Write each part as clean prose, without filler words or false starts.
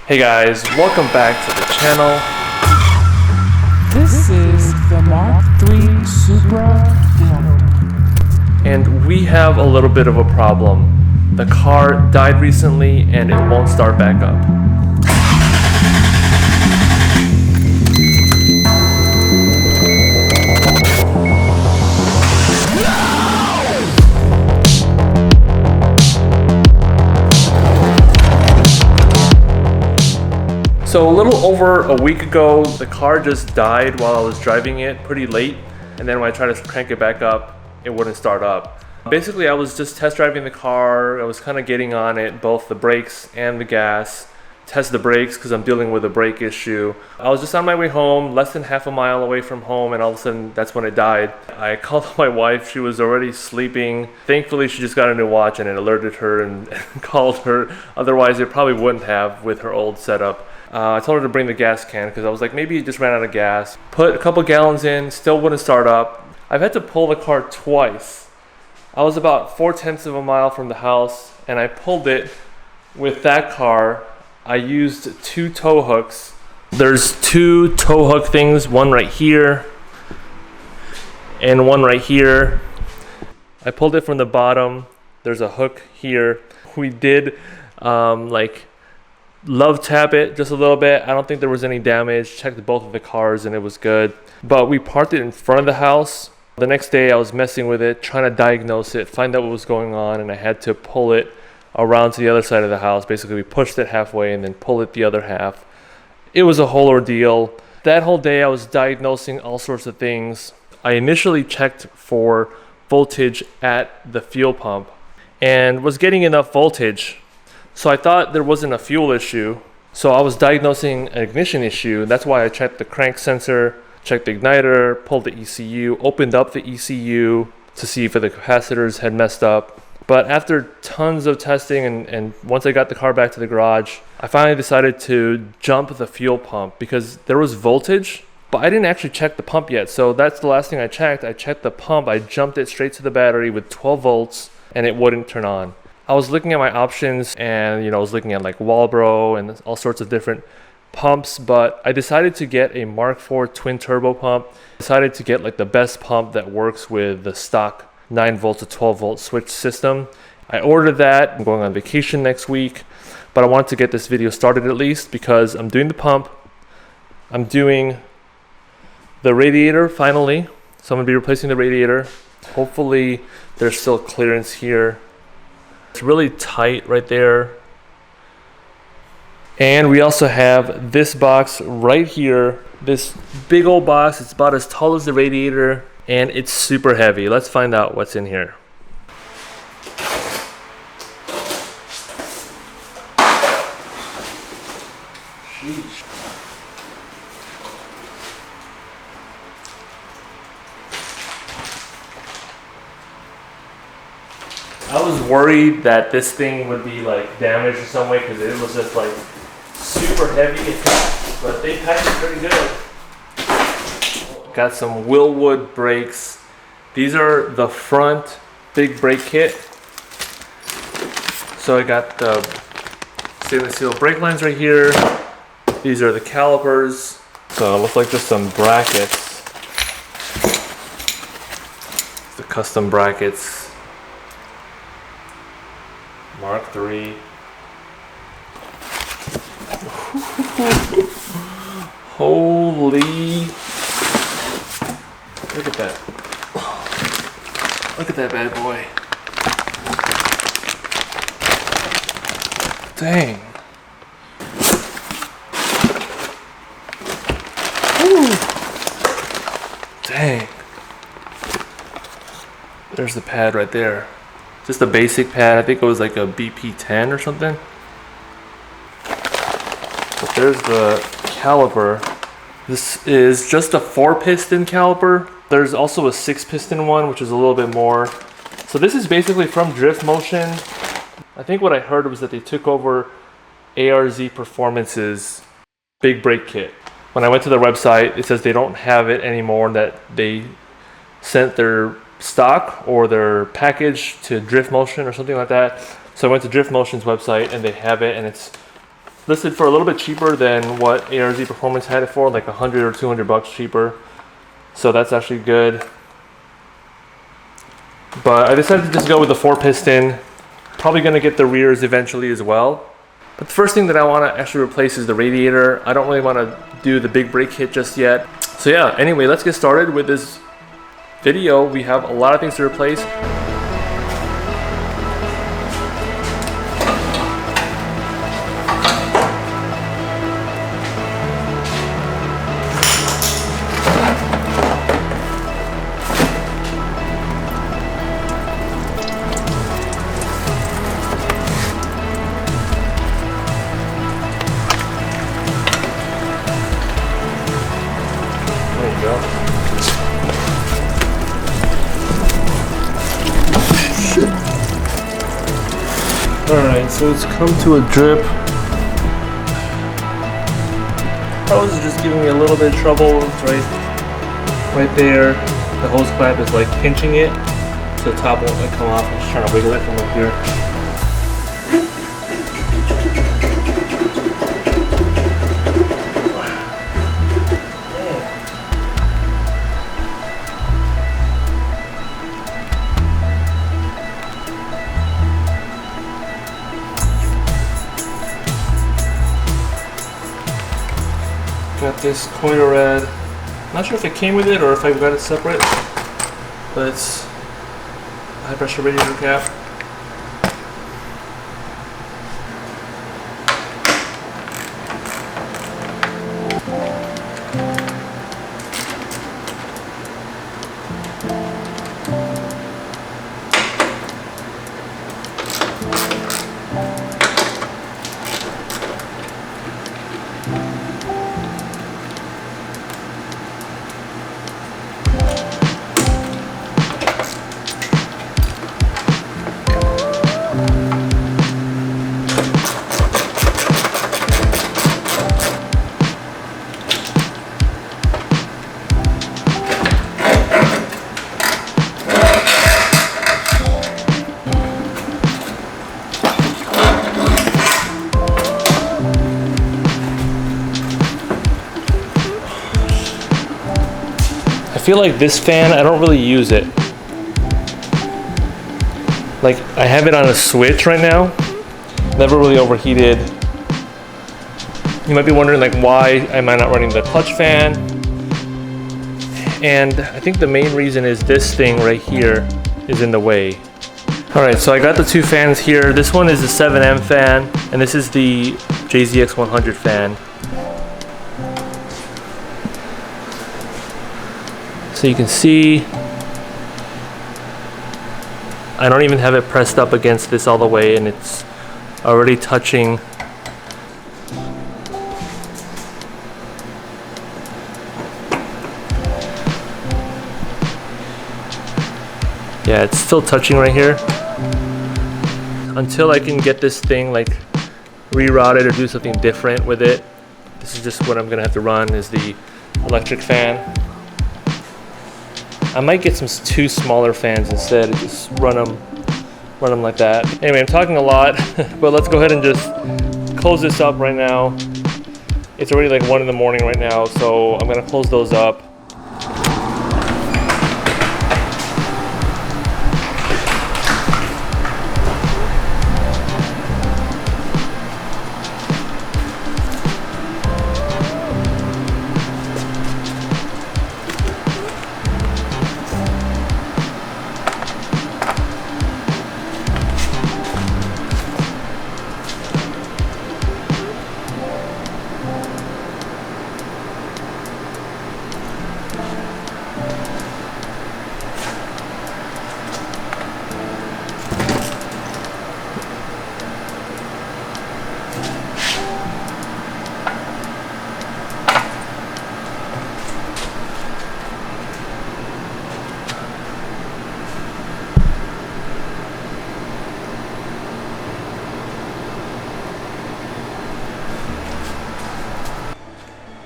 Hey guys, welcome back to the channel. This is the MK3 Supra build. And we have a little bit of a problem. The car died recently and it won't start back up. So a little over a week ago, the car just died while I was driving it pretty late. And then when I tried to crank it back up, it wouldn't start up. Basically, I was just test driving the car. I was kind of getting on it, both the brakes and the gas. Test the brakes because I'm dealing with a brake issue. I was just on my way home, less than half a mile away from home, and all of a sudden, that's when it died. I called my wife. She was already sleeping. Thankfully, she just got a new watch and it alerted her and called her. Otherwise, it probably wouldn't have with her old setup. I told her to bring the gas can because I was like, maybe it just ran out of gas. Put a couple gallons in, still wouldn't start up. I've had to pull the car twice. I was about 4/10 of a mile from the house and I pulled it with that car. I used 2 tow hooks. There's 2 tow hook things, one right here and one right here. I pulled it from the bottom. There's a hook here. We did love tap it just a little bit. I don't think there was any damage. Checked both of the cars and it was good. But we parked it in front of the house. The next day I was messing with it, trying to diagnose it, find out what was going on, and I had to pull it around to the other side of the house. Basically, we pushed it halfway and then pulled it the other half. It was a whole ordeal. That whole day I was diagnosing all sorts of things. I initially checked for voltage at the fuel pump and was getting enough voltage. So I thought there wasn't a fuel issue. So I was diagnosing an ignition issue. That's why I checked the crank sensor, checked the igniter, pulled the ECU, opened up the ECU to see if the capacitors had messed up. But after tons of testing and once I got the car back to the garage, I finally decided to jump the fuel pump because there was voltage, but I didn't actually check the pump yet. So that's the last thing I checked. I checked the pump. I jumped it straight to the battery with 12 volts and it wouldn't turn on. I was looking at my options and I was looking at like Walbro and all sorts of different pumps, but I decided to get a Mark IV twin turbo pump. Decided to get like the best pump that works with the stock 9 volt to 12 volt switch system. I ordered that. I'm going on vacation next week, but I wanted to get this video started at least because I'm doing the pump. I'm doing the radiator finally. So I'm gonna be replacing the radiator. Hopefully there's still clearance here. It's really tight right there. And we also have this box right here, this big old box. It's about as tall as the radiator and it's super heavy. Let's find out what's in here. Sheesh. I was worried that this thing would be like damaged in some way because it was just like super heavy, but they packed it pretty good. Got some Willwood brakes. These are the front big brake kit. So I got the stainless steel brake lines right here. These are the calipers. So it looks like just some brackets. The custom brackets. Mark III. Holy. Look at that. Look at that bad boy. Dang. Woo. Dang. There's the pad right there. Just a basic pad. I think it was like a BP10 or something. But there's the caliper. This is just a 4-piston caliper. There's also a 6-piston one, which is a little bit more. So this is basically from Drift Motion. I think what I heard was that they took over ARZ Performance's big brake kit. When I went to their website, it says they don't have it anymore, that they sent their stock or their package to Drift Motion or something like that. So I went to Drift Motion's website and they have it, and it's listed for a little bit cheaper than what ARZ Performance had it for, like 100 or 200 bucks cheaper. So that's actually good. But I decided to just go with the 4-piston. Probably gonna get the rears eventually as well. But the first thing that I wanna actually replace is the radiator. I don't really wanna do the big brake kit just yet. So yeah, anyway, let's get started with this video. We have a lot of things to replace. Alright, so it's come to a drip. Hose is just giving me a little bit of trouble. It's right there. The hose clamp is like pinching it, so the top won't come off. I'm just trying to wiggle it from up here. Got this koyorad. Not sure if it came with it or if I got it separate, but it's a high pressure radiator cap. I feel like this fan, I don't really use it. Like, I have it on a switch right now. Never really overheated. You might be wondering like why am I not running the clutch fan? And I think the main reason is this thing right here is in the way. Alright, so I got the two fans here. This one is the 7M fan, and this is the JZX 100 fan. So you can see, I don't even have it pressed up against this all the way, and it's already touching. Yeah, it's still touching right here. Until I can get this thing like rerouted or do something different with it, this is just what I'm gonna have to run, is the electric fan. I might get some two smaller fans instead, just run them like that. Anyway, I'm talking a lot, but let's go ahead and just close this up right now. It's already like 1 in the morning right now, so I'm gonna close those up.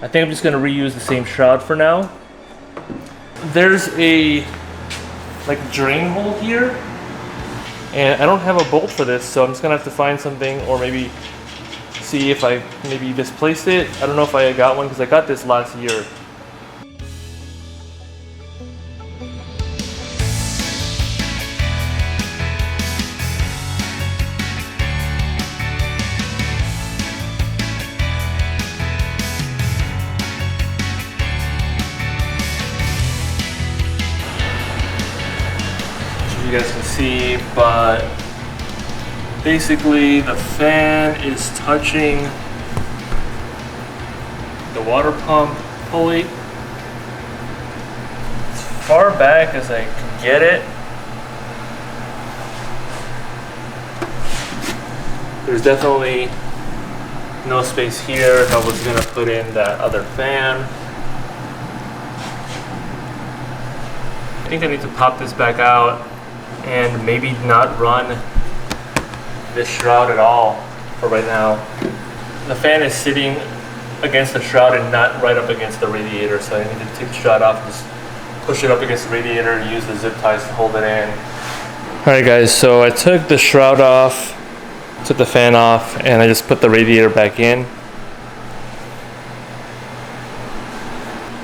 I think I'm just going to reuse the same shroud for now. There's a like drain hole here, and I don't have a bolt for this, so I'm just going to have to find something, or maybe see if I maybe displaced it. I don't know if I got one because I got this last year. You guys can see, but basically the fan is touching the water pump pulley as far back as I can get it. There's definitely no space here if I was gonna put in that other fan. I think I need to pop this back out and maybe not run this shroud at all for right now. The fan is sitting against the shroud and not right up against the radiator, so I need to take the shroud off, just push it up against the radiator and use the zip ties to hold it in. Alright guys, so I took the shroud off, took the fan off, and I just put the radiator back in.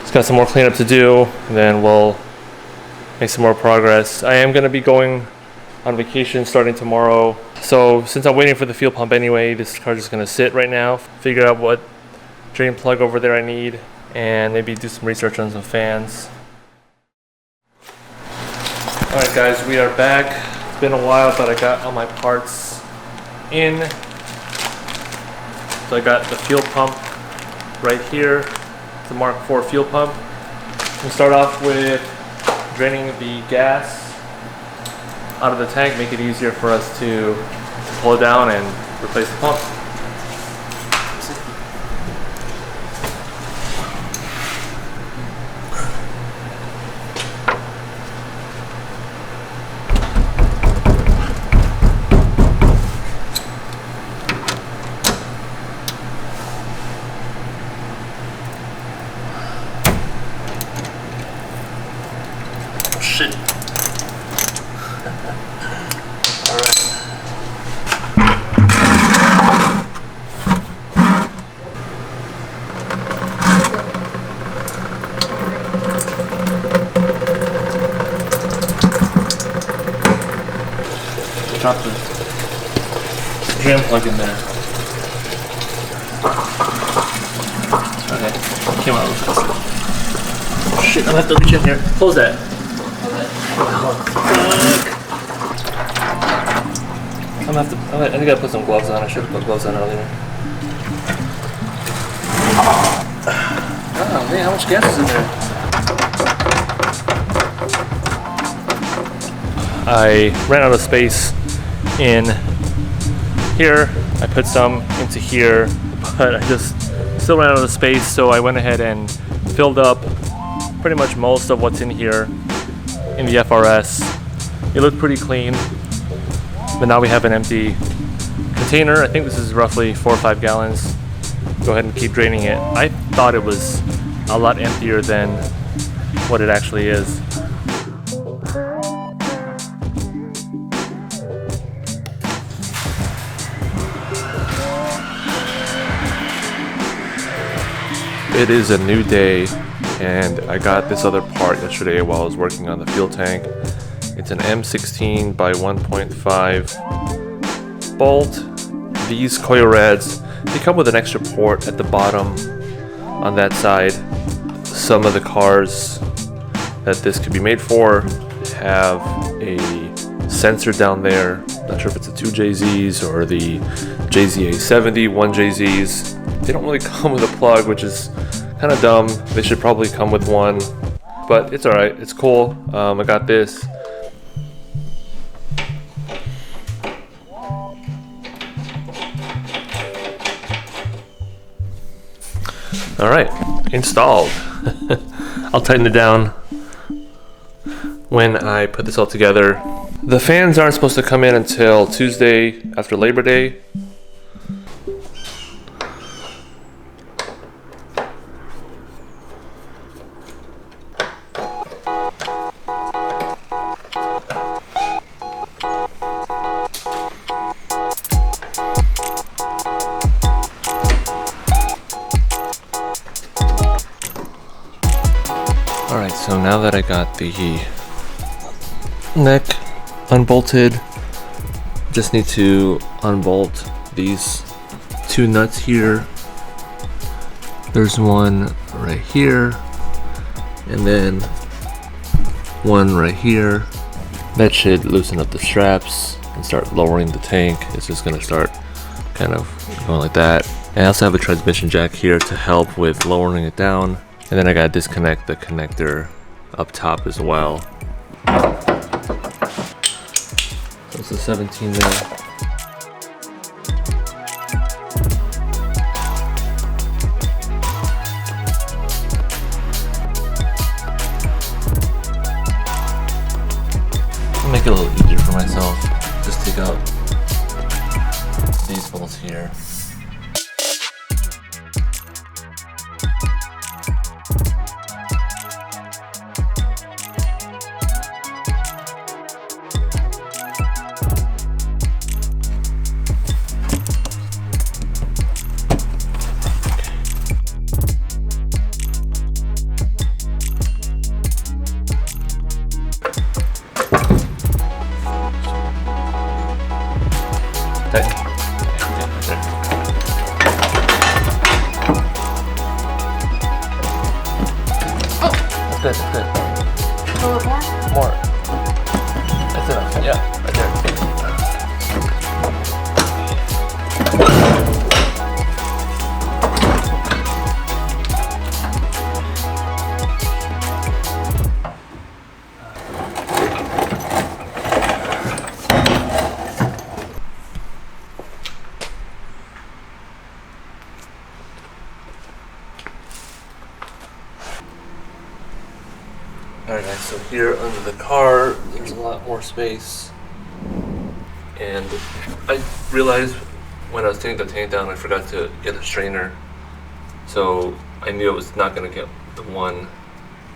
Just got some more cleanup to do, and then we'll make some more progress. I am going to be going on vacation starting tomorrow. So since I'm waiting for the fuel pump anyway, this car's just going to sit right now. Figure out what drain plug over there I need and maybe do some research on some fans. Alright guys, we are back. It's been a while, but I got all my parts in. So I got the fuel pump right here. It's a Mark IV fuel pump. We'll start off with draining the gas out of the tank, make it easier for us to pull it down and replace the pump. Shit. Alright. Drop the drain plug in there. Okay, came out real fast. Shit, I'm gonna have to reach in here. Close that. I think I gotta put some gloves on. I should have put gloves on earlier. Oh man, how much gas is in there? I ran out of space in here. I put some into here, but I just still ran out of space, so I went ahead and filled up pretty much most of what's in here in the FRS. It looked pretty clean, but now we have an empty container. I think this is roughly 4 or 5 gallons. Go ahead and keep draining it. I thought it was a lot emptier than what it actually is. It is a new day, and I got this other part yesterday while I was working on the fuel tank. It's an M16 by 1.5 bolt. These koyorads, they come with an extra port at the bottom on that side. Some of the cars that this could be made for have a sensor down there. Not sure if it's the 2JZs or the JZA70 1JZs. They don't really come with a plug, which is kind of dumb. They should probably come with one, but it's alright, it's cool. I got this. Alright, installed. I'll tighten it down when I put this all together. The fans aren't supposed to come in until Tuesday after Labor Day. Alright, so now that I got the neck unbolted, just need to unbolt these two nuts here. There's one right here, and then one right here. That should loosen up the straps and start lowering the tank. It's just gonna start kind of going like that. And I also have a transmission jack here to help with lowering it down. And then I gotta disconnect the connector up top as well. So it's a 17 mil. I'll make it a little easier for myself. Just take out these bolts here. That's good. A little more? More. That's enough. Yeah, right there. Alright guys, so here under the car, there's a lot more space. And I realized when I was taking the tank down, I forgot to get a strainer. So I knew I was not going to get the one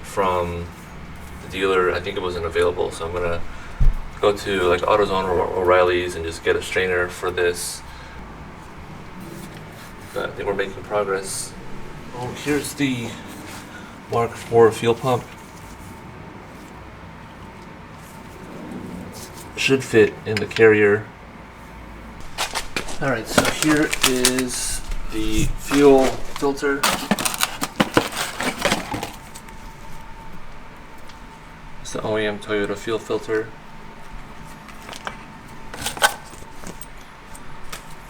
from the dealer. I think it wasn't available, so I'm going to go to like AutoZone or O'Reilly's and just get a strainer for this. But I think we're making progress. Oh, here's the Mark IV fuel pump. Should fit in the carrier. Alright, so here is the fuel filter. It's the OEM Toyota fuel filter.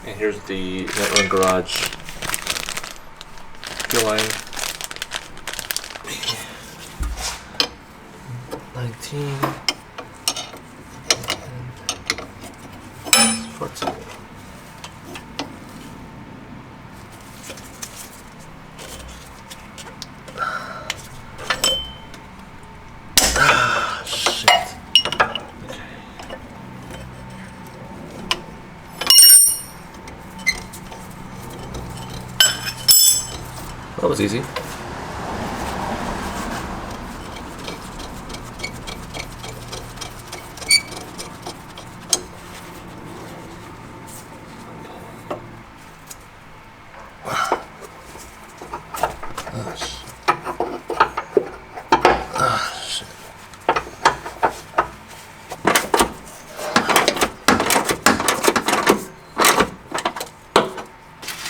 And here's the Netrun Garage fuel line. 19. 14. Ah, shit. Okay. That was easy.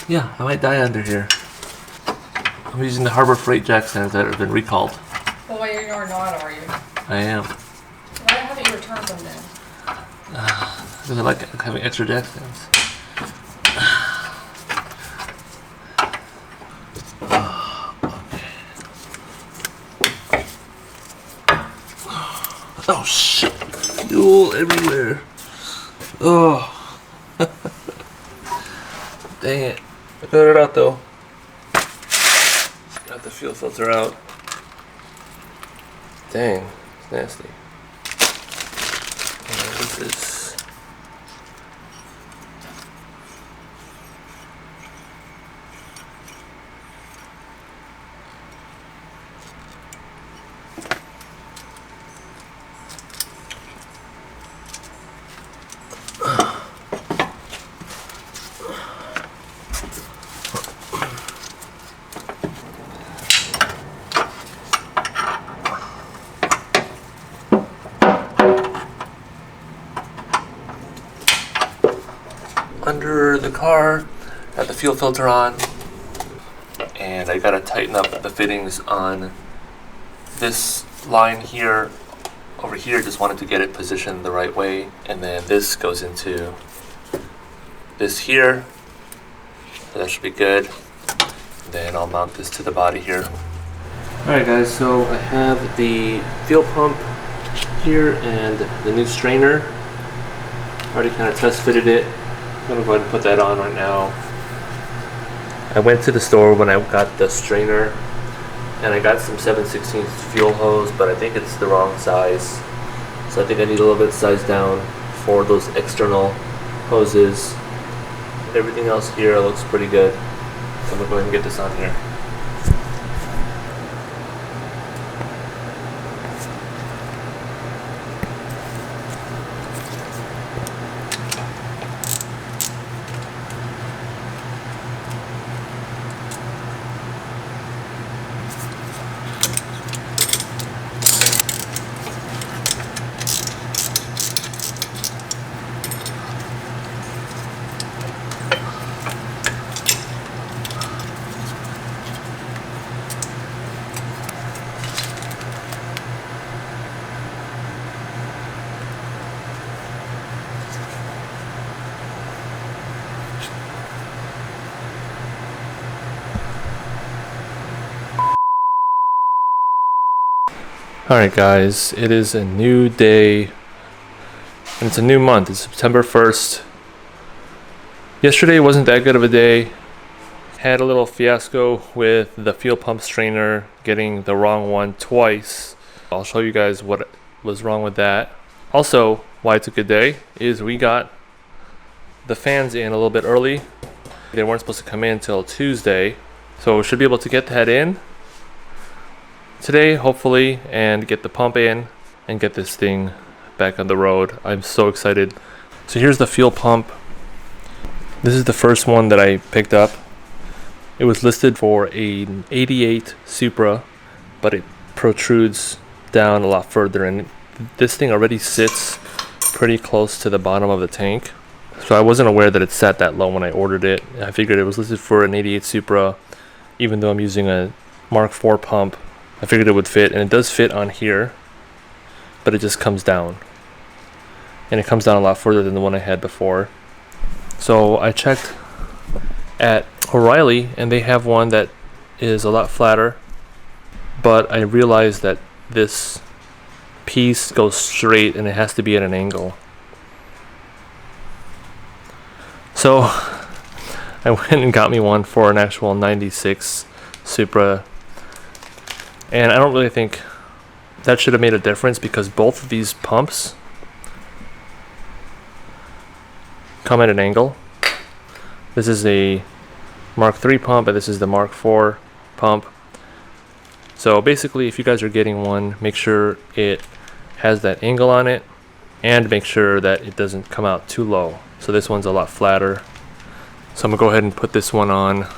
Yeah, I might die under here. I'm using the Harbor Freight jack stands that have been recalled. Well, you're not, are you? I am. Why haven't you returned them then? Because I like having extra jack stands. Oh shit! Fuel everywhere. Oh. Dang it. I got it out though. Got the fuel filter out. Dang, it's nasty. And this is... car, got the fuel filter on, and I gotta tighten up the fittings on this line here. Over here, just wanted to get it positioned the right way, and then this goes into this here, so that should be good. Then I'll mount this to the body here. Alright guys, so I have the fuel pump here and the new strainer. Already kind of test fitted it. I'm gonna go ahead and put that on right now. I went to the store when I got the strainer and I got some 7/16 fuel hose, but I think it's the wrong size. So I think I need a little bit size down for those external hoses. Everything else here looks pretty good. So I'm gonna go ahead and get this on here. Alright guys, it is a new day and it's a new month. It's September 1st. Yesterday wasn't that good of a day. Had a little fiasco with the fuel pump strainer, getting the wrong one twice. I'll show you guys what was wrong with that. Also, why it's a good day is we got the fans in a little bit early. They weren't supposed to come in until Tuesday, so we should be able to get that in today, hopefully, and get the pump in and get this thing back on the road. I'm so excited. So here's the fuel pump. This is the first one that I picked up. It was listed for an 88 Supra, but it protrudes down a lot further, and this thing already sits pretty close to the bottom of the tank. So I wasn't aware that it sat that low when I ordered it. I figured it was listed for an 88 Supra, even though I'm using a Mark IV pump. I figured it would fit, and it does fit on here, but it just comes down. And it comes down a lot further than the one I had before. So I checked at O'Reilly, and they have one that is a lot flatter, but I realized that this piece goes straight and it has to be at an angle. So I went and got me one for an actual 96 Supra. And I don't really think that should have made a difference, because both of these pumps come at an angle. This is a Mark III pump, and this is the Mark IV pump. So basically, if you guys are getting one, make sure it has that angle on it, and make sure that it doesn't come out too low. So this one's a lot flatter. So I'm gonna go ahead and put this one on.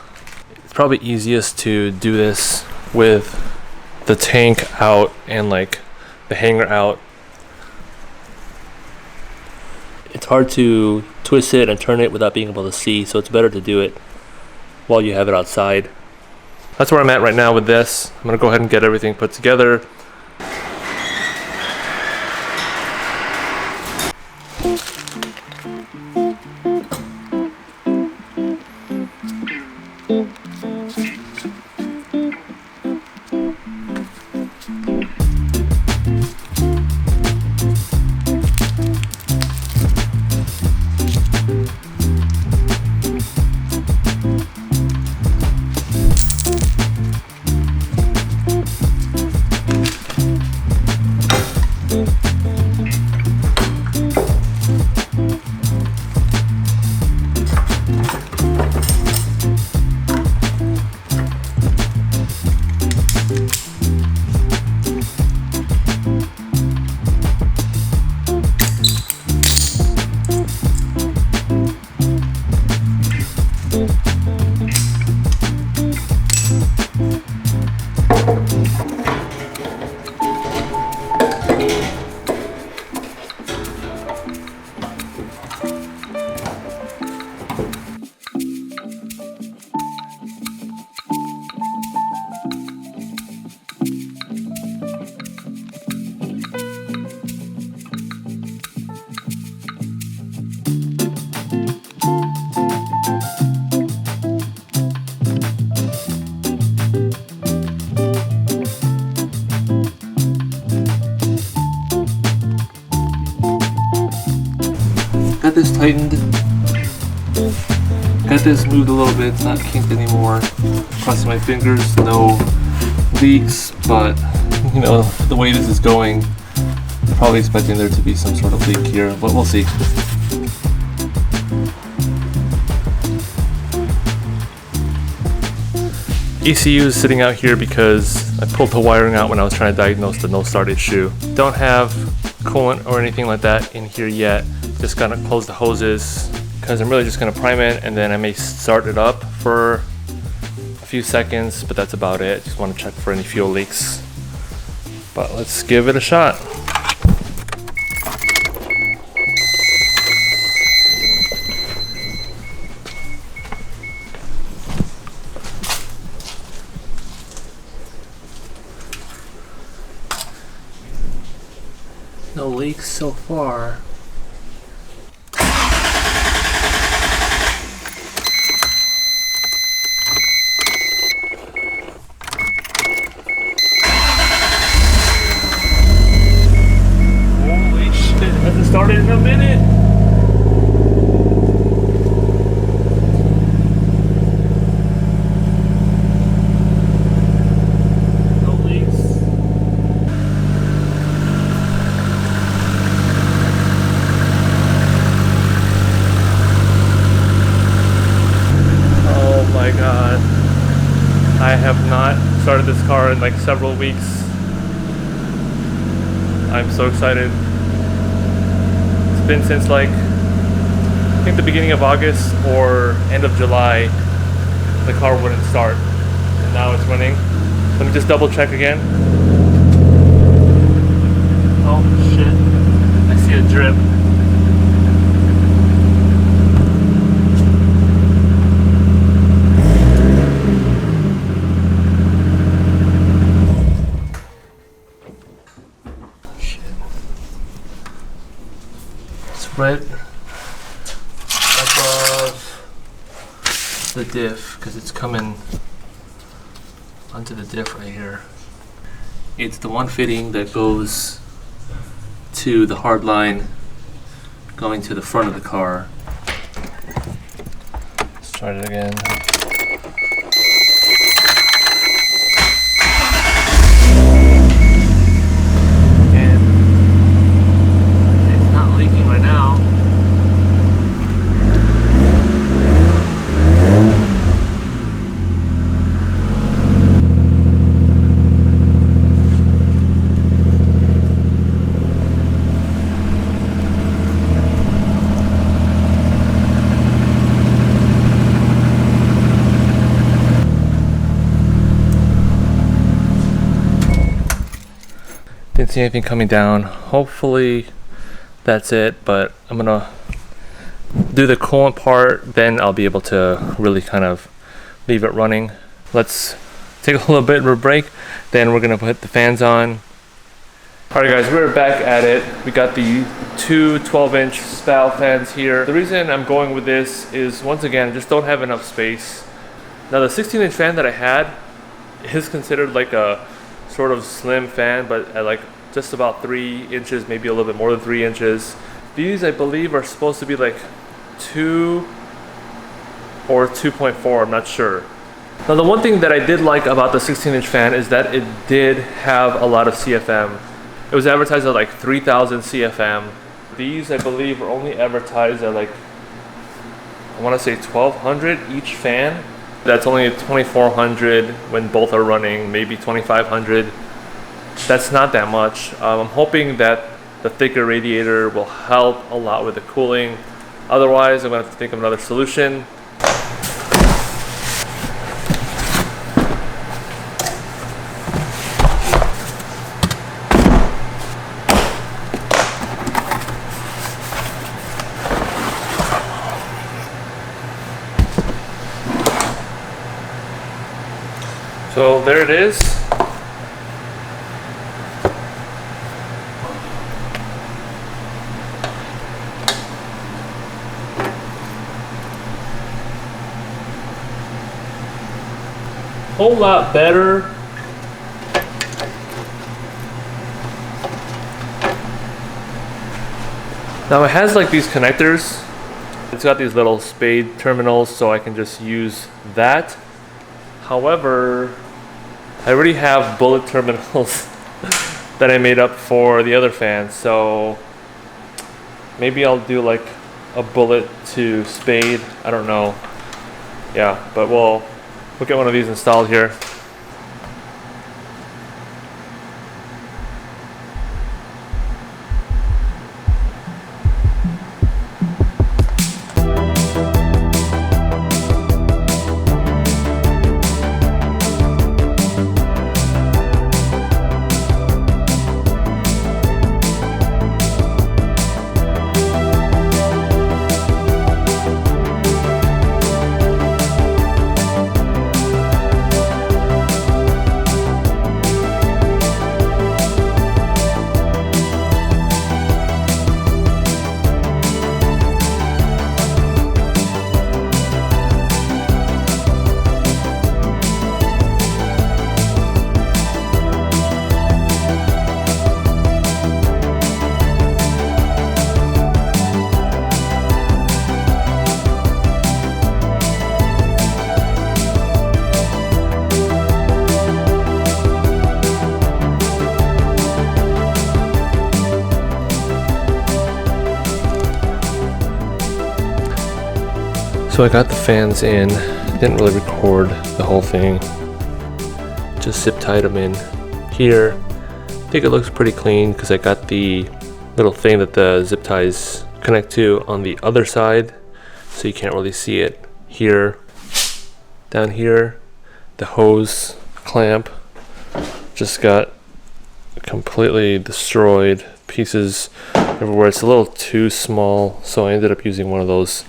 It's probably easiest to do this with the tank out and like the hanger out. It's hard to twist it and turn it without being able to see, so it's better to do it while you have it outside. That's where I'm at right now with this. I'm gonna go ahead and get everything put together. get this moved a little bit. It's not kinked anymore. Crossing my fingers, no leaks, but you know, the way this is going, probably expecting there to be some sort of leak here, but we'll see. ECU is sitting out here because I pulled the wiring out when I was trying to diagnose the no start issue. Don't have coolant or anything like that in here yet. Just gonna close the hoses because I'm really just gonna prime it and then I may start it up for a few seconds, but that's about it. Just want to check for any fuel leaks. But let's give it a shot. No leaks so far. Holy shit, it hasn't started in a minute. No leaks. Oh my god. I have not started this car in like several weeks. I'm so excited. It's been since like, I think the beginning of August or end of July, the car wouldn't start. And now it's running. Let me just double check again. Oh shit, I see a drip. Right above the diff because it's coming onto the diff right here. It's the one fitting that goes to the hard line going to the front of the car. Let's try it again. Didn't see anything coming down. Hopefully that's it, but I'm gonna do the coolant part, then I'll be able to really kind of leave it running. Let's take a little bit of a break, then we're gonna put the fans on. Alright guys, we're back at it. We got the two 12-inch spout fans here. The reason I'm going with this is, once again, I just don't have enough space. Now the 16-inch fan that I had is considered like a sort of slim fan, but at like just about 3 inches, maybe a little bit more than 3 inches. These I believe are supposed to be like 2 or 2.4, I'm not sure. Now the one thing that I did like about the 16-inch fan is that it did have a lot of CFM. It was advertised at like 3,000 CFM. These I believe are only advertised at like, I want to say 1,200 each fan. That's only 2,400 when both are running, maybe 2,500. That's not that much. I'm hoping that the thicker radiator will help a lot with the cooling. Otherwise, I'm gonna have to think of another solution. So there it is. Whole lot better. Now it has like these connectors It's got these little spade terminals, so I can just use that. However, I already have bullet terminals that I made up for the other fan, so maybe I'll do like a bullet to spade. I don't know. Yeah, but we'll get one of these installed here. So I got the fans in, didn't really record the whole thing, just zip tied them in here. I think it looks pretty clean because I got the little thing that the zip ties connect to on the other side, so you can't really see it here. Down here, the hose clamp just got completely destroyed, pieces everywhere. It's a little too small, so I ended up using one of those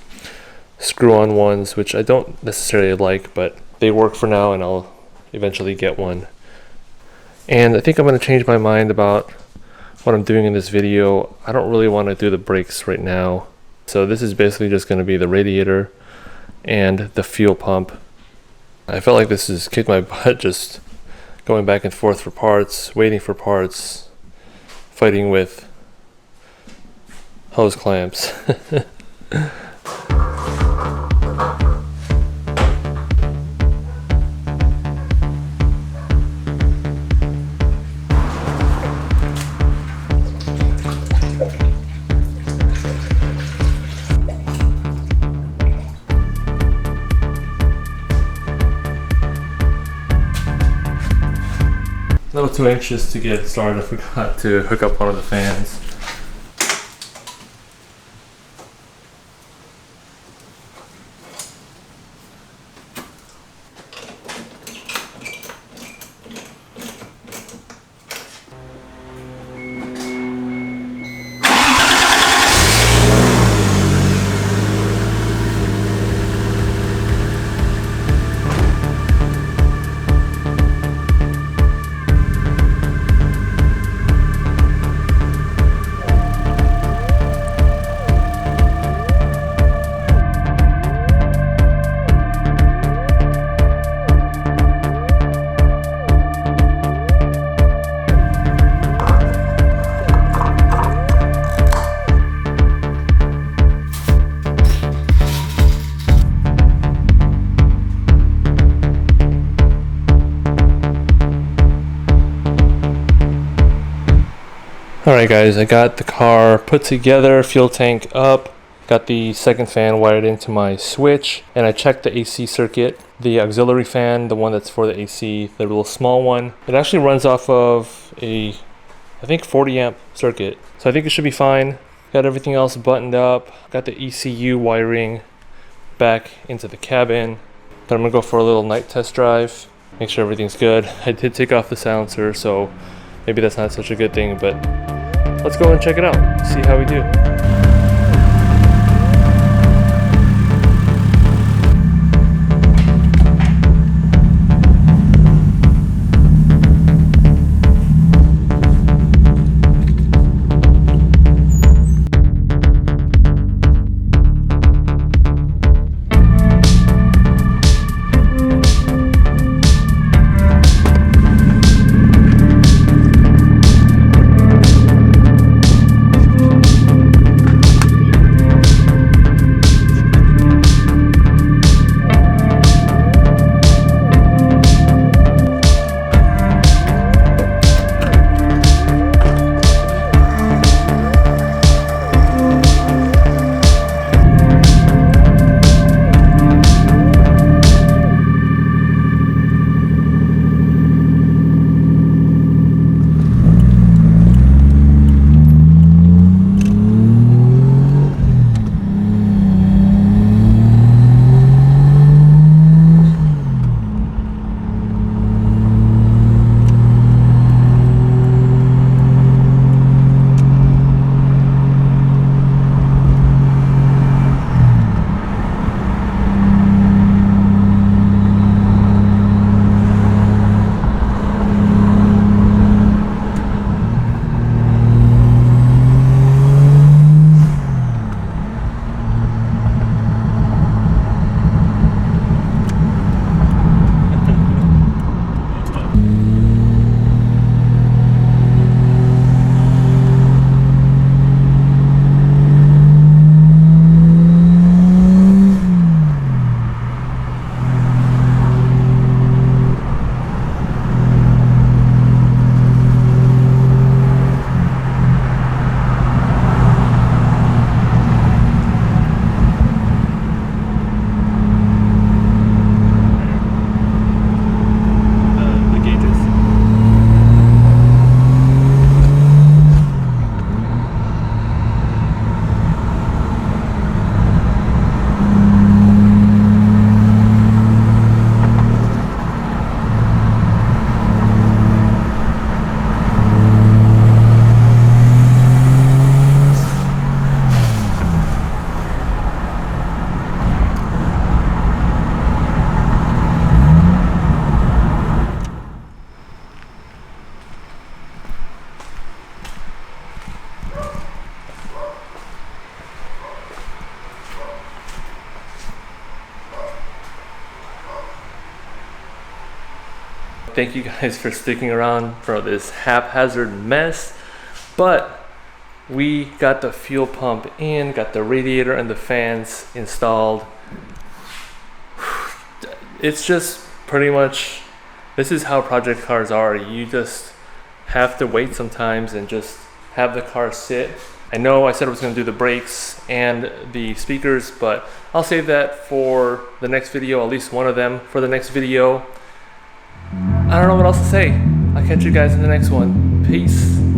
screw-on ones, which I don't necessarily like, but they work for now, and I'll eventually get one. And I think I'm going to change my mind about what I'm doing in this video. I don't really want to do the brakes right now, so this is basically just going to be the radiator and the fuel pump. I felt like this has kicked my butt, just going back and forth for parts, waiting for parts, fighting with hose clamps. A little too anxious to get started. I forgot to hook up one of the fans. Alright guys, I got the car put together, fuel tank up, got the second fan wired into my switch, and I checked the AC circuit. The auxiliary fan, the one that's for the AC, the little small one, it actually runs off of a, I think 40 amp circuit. So I think it should be fine. Got everything else buttoned up, got the ECU wiring back into the cabin. But I'm gonna go for a little night test drive, make sure everything's good. I did take off the silencer, so maybe that's not such a good thing, but let's go and check it out, see how we do. Thank you guys for sticking around for this haphazard mess. But we got the fuel pump in, got the radiator and the fans installed. It's just pretty much, this is how project cars are. You just have to wait sometimes and just have the car sit. I know I said I was going to do the brakes and the speakers, but I'll save that for the next video, at least one of them for the next video. I don't know what else to say. I'll catch you guys in the next one. Peace.